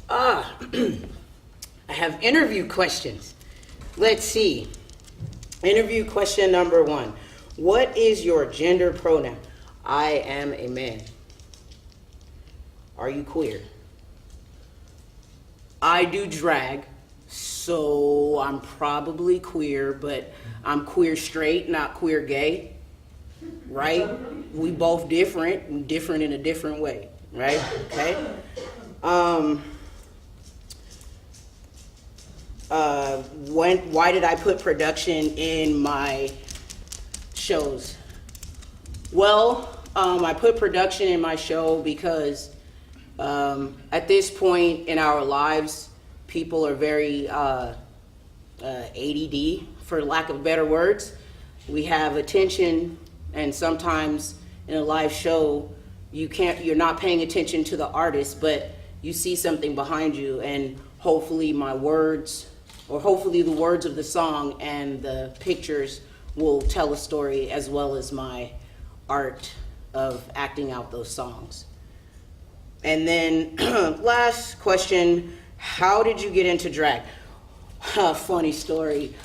I have interview questions. Let's see. Interview question number 1. What is your gender pronoun? I am a man. Are you queer? I do drag, so I'm probably queer, but I'm queer straight, not queer gay, right? We both different in a different way, right? Okay. Why did I put production in my shows? Well, I put production in my show because at this point in our lives, people are very ADD, for lack of better words. We have attention, and sometimes in a live show, you're not paying attention to the artist, but you see something behind you, and hopefully my words, or hopefully the words of the song and the pictures will tell a story, as well as my art of acting out those songs. And then last question, how did you get into drag? Funny story.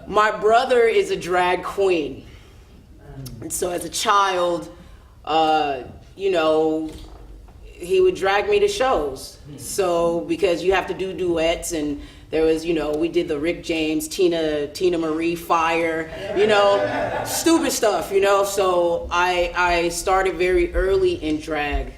My brother is a drag queen. And so as a child, you know, he would drag me to shows. So because you have to do duets, and there was, you know, we did the Rick James, Tina Marie Fire, you know, stupid stuff, you know. So I started very early in drag,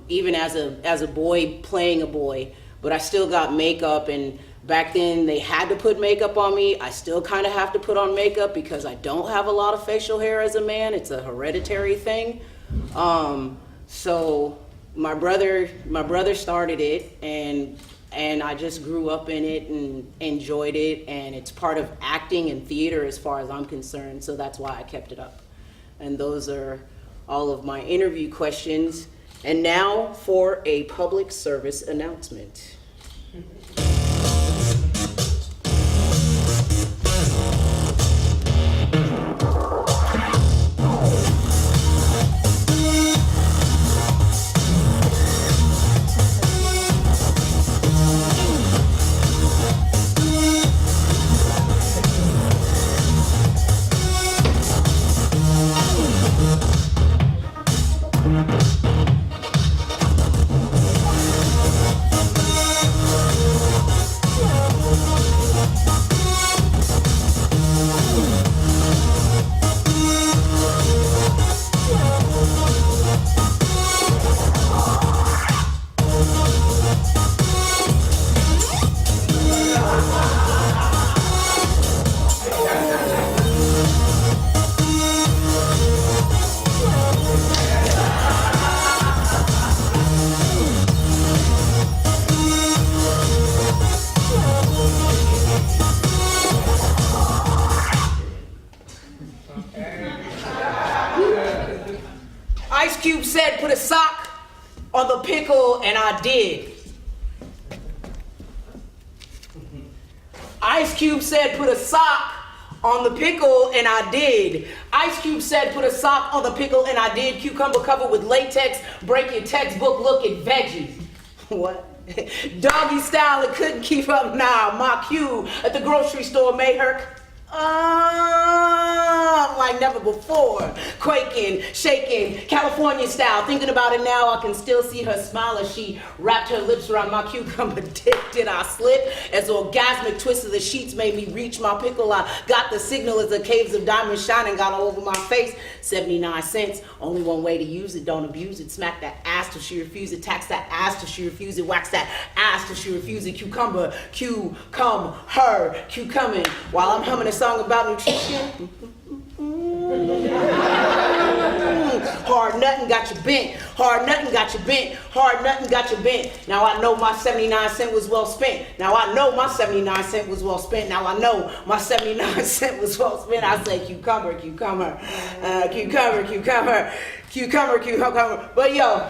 even as a boy playing a boy, but I still got makeup, and back then they had to put makeup on me. I still kind of have to put on makeup because I don't have a lot of facial hair as a man. It's a hereditary thing. So my brother started it, and I just grew up in it and enjoyed it, and it's part of acting and theater as far as I'm concerned, so that's why I kept it up. And those are all of my interview questions. And now for a public service announcement. Ice Cube said, put a sock on the pickle, and I did. Ice Cube said, put a sock on the pickle, and I did. Ice Cube said, put a sock on the pickle, and I did. Cucumber covered with latex, break your textbook, look at veggies. What? Doggy style, it couldn't keep up now. My cue at the grocery store made her like never before. Quaking, shaking, California style. Thinking about it now, I can still see her smile as she wrapped her lips around my cucumber dick. Did I slip? As orgasmic twists of the sheets made me reach my pickle, I got the signal as the caves of diamonds shining got all over my face. 79 cents, only one way to use it, don't abuse it. Smack that ass till she refuse it. Tax that ass till she refuse it. Wax that ass till she refuse it. Cucumber, Q-come, her, Q-coming. While I'm humming a song about nutrition. Hard nuttin' got you bent. Hard nuttin' got you bent. Hard nuttin' got you bent. Now I know my 79 cents was well spent. Now I know my 79 cents was well spent. Now I know my 79 cents was well spent. I say cucumber, cucumber, cucumber, cucumber, cucumber, cucumber. But yo,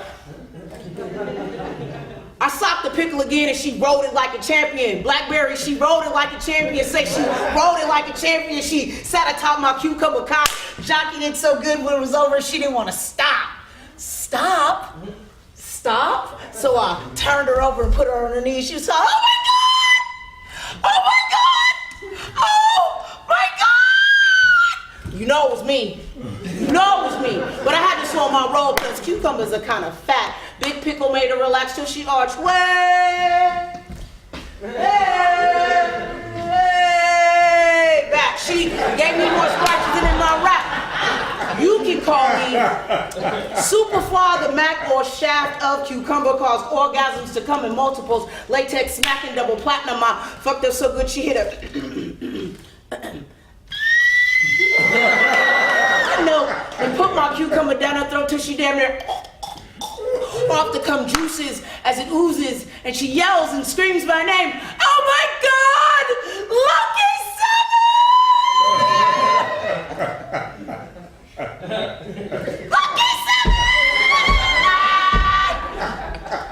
I socked the pickle again and she rolled it like a champion. Blackberry, she rolled it like a champion. Say she rolled it like a champion. She sat atop my cucumber cock, jockeyed it so good when it was over she didn't want to stop. Stop? Stop? So I turned her over and put her on her knees. She was like, oh my God! Oh my God! Oh my God! You know it was me. You know it was me. But I had to slow my roll because cucumbers are kind of fat. Big Pickle made her relax till she arched. Way! Hey! Back. She gave me more scratches than in my rap. You can call me Superfly the Mac or Shaft of Cucumber, caused orgasms to come in multiples. Latex smacking double platinum. I fucked her so good she hit her. And put my cucumber down her throat till she damn near off to come juices as it oozes, and she yells and screams my name. Oh my God! Lucky 7! Lucky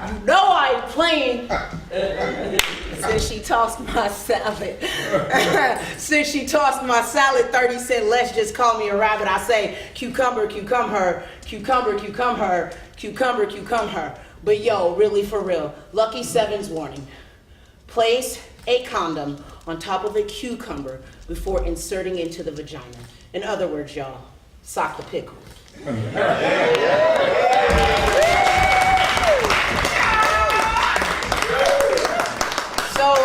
7! You know I ain't playing. Since she tossed my salad. Since she tossed my salad 30 cents less, just call me a rabbit. I say cucumber, cucumber, cucumber, cucumber, cucumber, cucumber. But yo, really for real, Lucky 7's warning. Place a condom on top of a cucumber before inserting into the vagina. In other words, y'all, sock the pickle. So,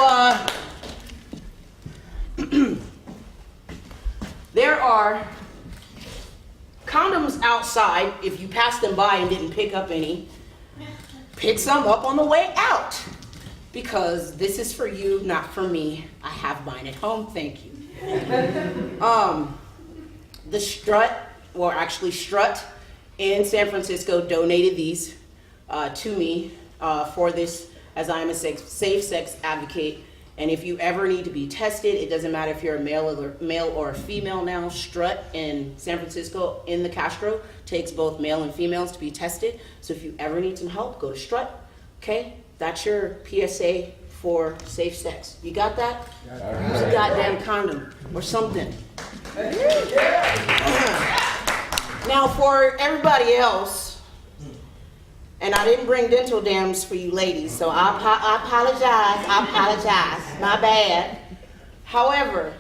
there are condoms outside. If you passed them by and didn't pick up any, pick some up on the way out. Because this is for you, not for me. I have mine at home, thank you. The Strut, or actually Strut in San Francisco donated these to me for this, as I am a safe sex advocate. And if you ever need to be tested, it doesn't matter if you're a male or a female now. Strut in San Francisco in the Castro takes both male and females to be tested. So if you ever need some help, go to Strut. Okay, that's your PSA for safe sex. You got that? Use a goddamn condom or something. Now for everybody else, and I didn't bring dental dams for you ladies, so I apologize, my bad. However,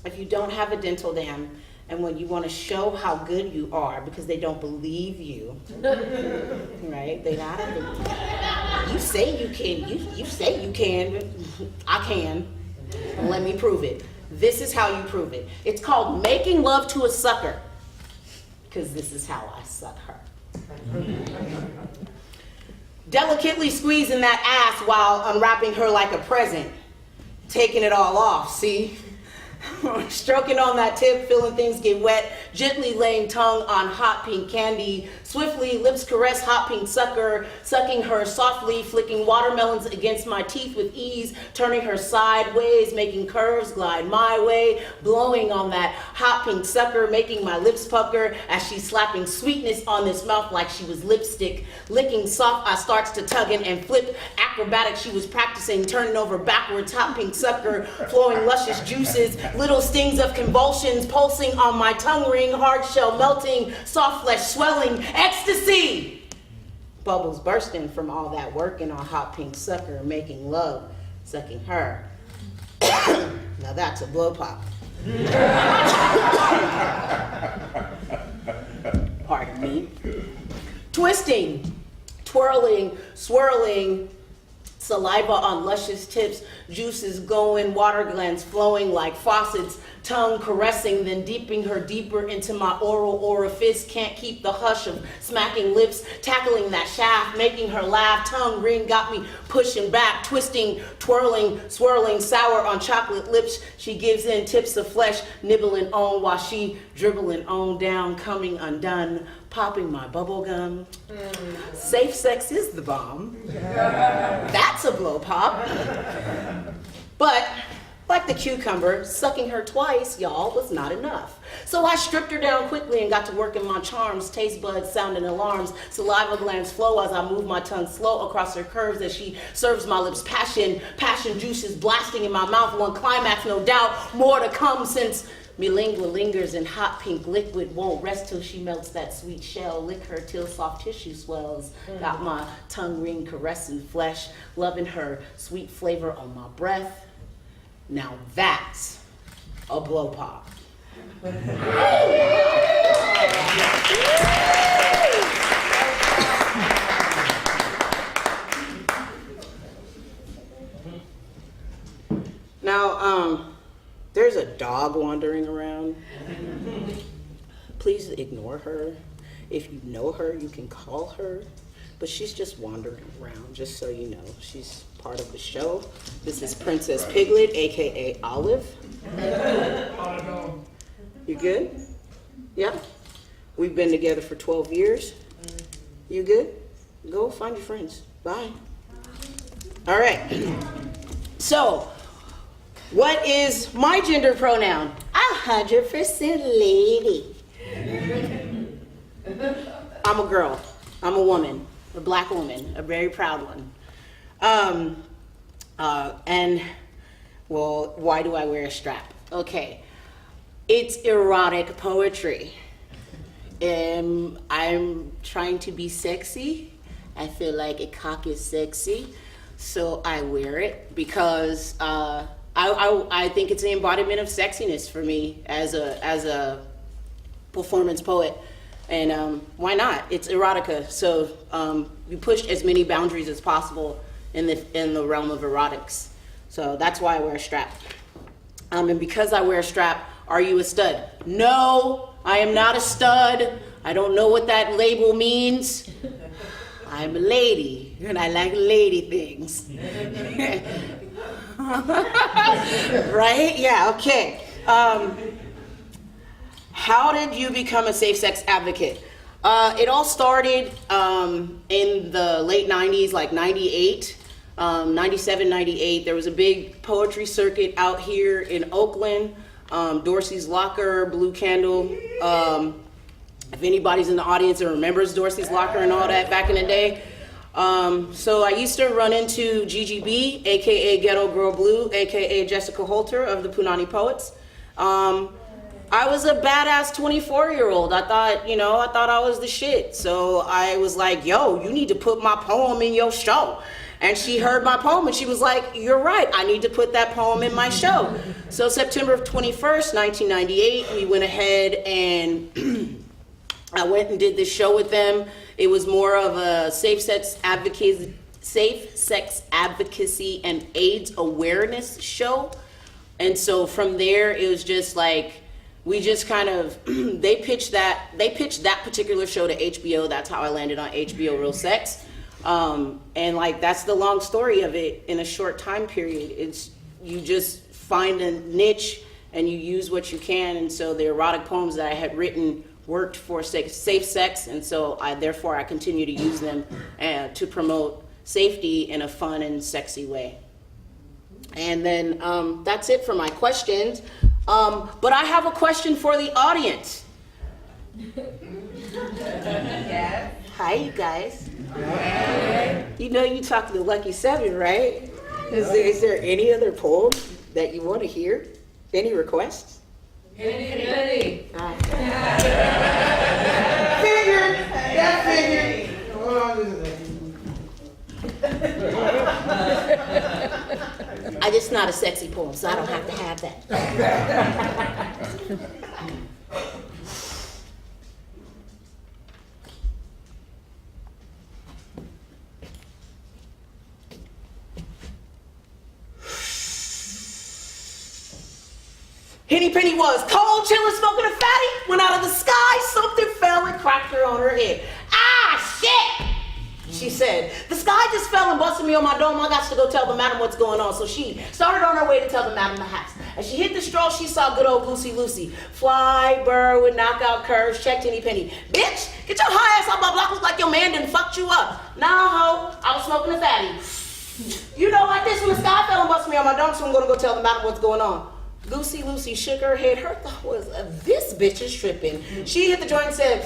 if you don't have a dental dam, and when you want to show how good you are, because they don't believe you, right? They gotta believe. You say you can, you say you can, I can. Let me prove it. This is how you prove it. It's called making love to a sucker, because this is how I suck her. Delicately squeezing that ass while unwrapping her like a present, taking it all off, see? Stroking on that tip, feeling things get wet, gently laying tongue on hot pink candy, swiftly lips caress hot pink sucker, sucking her softly, flicking watermelons against my teeth with ease, turning her sideways, making curves glide my way, blowing on that hot pink sucker, making my lips pucker as she's slapping sweetness on this mouth like she was lipstick, licking soft, I starts to tugging and flip acrobatic she was practicing, turning over backwards, hot pink sucker, flowing luscious juices, little stings of convulsions pulsing on my tongue ring, hard shell melting, soft flesh swelling, ecstasy. Bubbles bursting from all that working on hot pink sucker, making love, sucking her. Now that's a blow pop. Pardon me. Twisting, twirling, swirling, saliva on luscious tips, juices going, water glands flowing like faucets, tongue caressing, then deepening her deeper into my oral orifice, can't keep the hush of smacking lips, tackling that shaft, making her laugh, tongue ring got me pushing back, twisting, twirling, swirling, sour on chocolate lips, she gives in tips of flesh, nibbling on while she dribbling on down, coming undone, popping my bubble gum. Safe sex is the bomb. That's a blow pop. But like the cucumber, sucking her twice, y'all, was not enough. So I stripped her down quickly and got to work in my charms, taste buds sounding alarms, saliva glands flow as I move my tongue slow across her curves as she serves my lips passion, passion juices blasting in my mouth, one climax, no doubt, more to come since Me lingua lingers in hot pink liquid, won't rest till she melts that sweet shell. Lick her till soft tissue swells. Got my tongue ring caressing flesh, loving her sweet flavor on my breath. Now that's a blow pop. Now, there's a dog wandering around. Please ignore her. If you know her, you can call her. But she's just wandering around, just so you know. She's part of the show. This is Princess Piglet, AKA Olive. You good? Yeah? We've been together for 12 years. You good? Go find your friends. Bye. All right. So, what is my gender pronoun? 100% lady. I'm a girl. I'm a woman, a black woman, a very proud one. And, well, why do I wear a strap? Okay, it's erotic poetry. I'm trying to be sexy. I feel like a cock is sexy, so I wear it because I think it's the embodiment of sexiness for me as a performance poet. And why not? It's erotica, so we pushed as many boundaries as possible in the realm of erotics. So that's why I wear a strap. And because I wear a strap, are you a stud? No, I am not a stud. I don't know what that label means. I'm a lady, and I like lady things. Right? Yeah, okay. How did you become a safe sex advocate? It all started in the late 90s, like 98, 97, 98. There was a big poetry circuit out here in Oakland, Dorsey's Locker, Blue Candle. If anybody's in the audience and remembers Dorsey's Locker and all that back in the day. So I used to run into GGB, AKA Ghetto Girl Blue, AKA Jessica Holter of the Punani Poets. I was a badass 24-year-old. I thought I was the shit. So I was like, yo, you need to put my poem in your show. And she heard my poem and she was like, you're right, I need to put that poem in my show. So September 21st, 1998, we went ahead and I went and did this show with them. It was more of a safe sex advocacy and AIDS awareness show. And so from there, it was just like, we just kind of, they pitched that particular show to HBO. That's how I landed on HBO Real Sex. And like, that's the long story of it in a short time period. It's, you just find a niche and you use what you can. And so the erotic poems that I had written worked for safe sex. And so therefore I continue to use them to promote safety in a fun and sexy way. And then that's it for my questions. But I have a question for the audience. Yes. Hi, you guys. Hi. You know you talk to the Lucky Seven, right? Is there any other poem that you want to hear? Any requests? Henny Penny. Figured. That figured. Hold on just a second. I just not a sexy poem, so I don't have to have that. Henny Penny was cold, chillin', smoking a fatty. Went out of the sky, something fell and cracked her on her head. Ah, shit! She said, the sky just fell and busted me on my dome. I got to go tell the madam what's going on. So she started on her way to tell the madam the house. As she hit the straw, she saw good old Goosey Lucy. Fly, bird with knockout curves, checked Henny Penny. Bitch, get your high ass off my block. Look like your man done fucked you up. Nah, ho, I was smoking a fatty. You know, like this, when the sky fell and busted me on my dome, so I'm gonna go tell the madam what's going on. Goosey Lucy shook her head. Her thought was, this bitch is tripping. She hit the joint and said,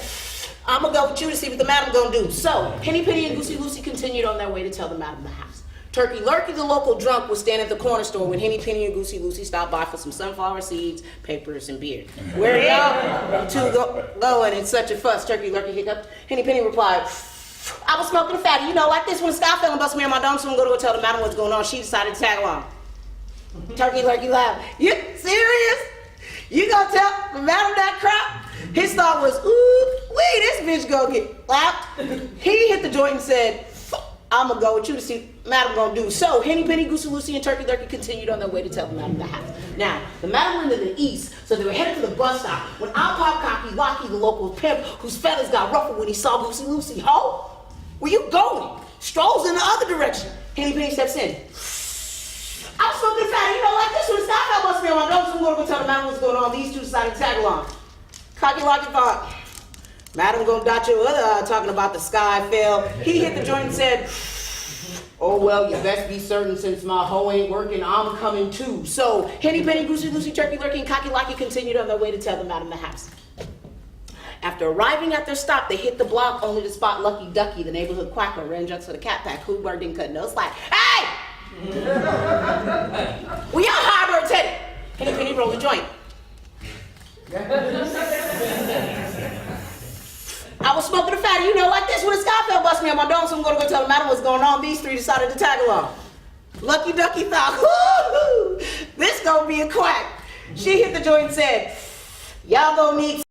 I'm gonna go with you to see what the madam gonna do. So, Henny Penny and Goosey Lucy continued on their way to tell the madam the house. Turkey Lurkey, the local drunk, was standing at the corner store when Henny Penny and Goosey Loosey stopped by for some sunflower seeds, papers, and beer. Where y'all two going in such a fuss? Turkey Lurkey hiccuped. Henny Penny replied, I was smoking a fatty. You know, like this when the sky fell and busted me on my dome, so I'm going to go tell the madam what's going on. She decided to tag along. Turkey Lurkey laughed. You serious? You gonna tell the madam that crap? His thought was, ooh, wait, this bitch gonna get slapped. He hit the joint and said, I'm gonna go with you to see what madam gonna do. So Henny Penny, Goosey Loosey, and Turkey Lurkey continued on their way to tell the madam the house. Now, the madam went to the east, so they were headed to the bus stop when out popped Cocky Locky, the local pimp, whose feathers got ruffled when he saw Goosey Loosey. Ho! Where you going? Strolls in the other direction. Henny Penny steps in. I'm smoking fat, you know, like this when the sky fell busted me on my nose, so I'm gonna go tell the madam what's going on. These two decided to tag along. Cocky Locky thought, madam gonna dot your other eye talking about the sky fell. He hit the joint and said, oh well, you best be certain since my hoe ain't working, I'm coming too. So Henny Penny, Goosey Loosey, Turkey Lurkey, and Cocky Locky continued on their way to tell the madam the house. After arriving at their stop, they hit the block only to spot Lucky Ducky, the neighborhood quacker, ran drugs for the cat pack, who bird didn't cut nose like, hey! Well, y'all high birds headed. Henny Penny rolled a joint. I was smoking a fatty, you know, like this when the sky fell busted me on my dome, so I'm gonna go tell the madam what's going on. These three decided to tag along. Lucky Ducky thought, whoo, this gonna be a quack. She hit the joint and said, y'all gonna need